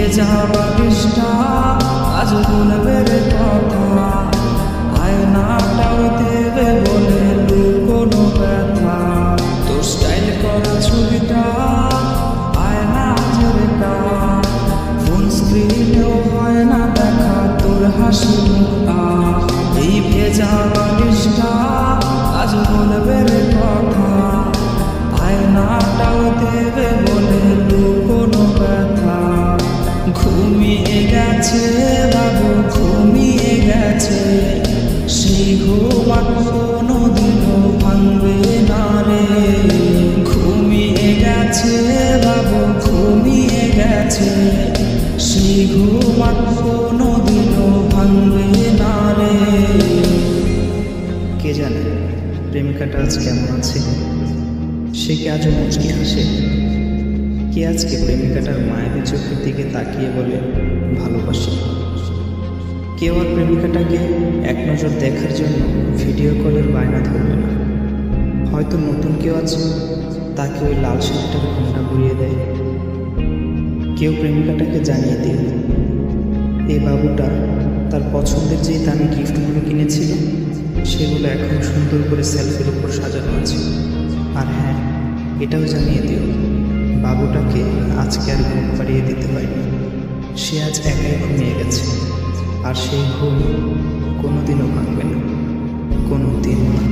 ভেজা বালিশটা আজ বলবে রে কথা, আয়নাটাও দেবে বলে লুকোনো ব্যথা। তোর স্টাইল করা ছবিটা আয়না ঝেড়েটা, ফোন স্ক্রিনেও হয় না দেখা তোর হাসি মুখটা। এই ভেজা বালিশটা আজ বলবে রে কথা, আয়নাটাও দেবে বলে লুকোনো ব্যথা। ঘুমিয়ে গেছে বাবু ঘুমিয়ে গেছে, সেই ঘুম আর কোনোদিনও ভাঙবে না রে। ঘুমিয়ে গেছে বাবু ঘুমিয়ে গেছে, সেই ঘুম আর কোনোদিনও ভাঙবে না রে। কে জানে প্রেমিকাটা আজ কেমন আছে, সে কি আজও মুচকি হাসে? কে আজকে প্রেমিকাটার মায়ের চোখের দিকে তাকিয়ে বলে ভালোবাসি? কেউ আর প্রেমিকাটাকে এক নজর দেখার জন্য ভিডিও কলের বায়না ধরবে না। হয়তো নতুন কেউ আছে, তাকে ওই লাল শাড়িটার ঘুমটা ঘুরিয়ে দেয়। কেউ প্রেমিকাটাকে জানিয়ে দিল এই বাবুটা তার পছন্দের যে দামি গিফটগুলো কিনেছিল সেগুলো এখন সুন্দর করে সেলফির উপর সাজানো আছে। আর হ্যাঁ, এটাও জানিয়ে দিও বাবুটাকে আজকে আর ঘুম পাড়িয়ে দিতে হয়নি, সে আজ একাই ঘুমিয়ে গেছে। আর সেই ঘুম কোনোদিনও ভাঙবে না, কোনোদিনও না।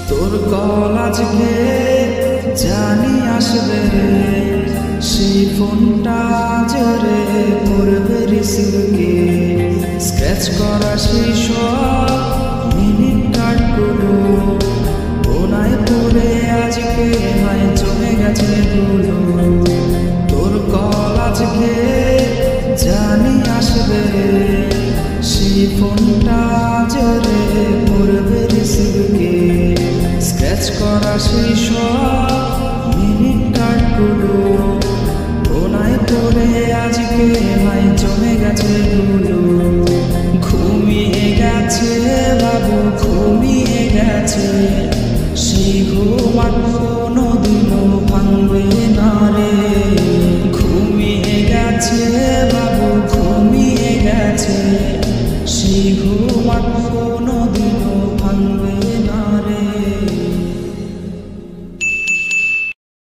তোর কল আজকে জানি আসবে রে, সেই ফোনটা জোরে করবে রিসিভকে। স্ক্র্যাচ করা সেই সব মিনিট কার্ডগুলো কোনায় পড়ে আজকে হয় জমে গেছে ধুলো। তোর কল আজকে জানি আসবে রে, সেই ফোনটা জোরে করবে রিসিভকে। স্ক্র্যাচ করা সেই সব মিনিট কার্ডগুলো কোনায় পড়ে আজকে হয় জমে গেছে ধুলো। ঘুমিয়ে গেছে বাবু ঘুমিয়ে গেছে, সেই ঘুম আর কোনোদিনও ভাঙবে না রে।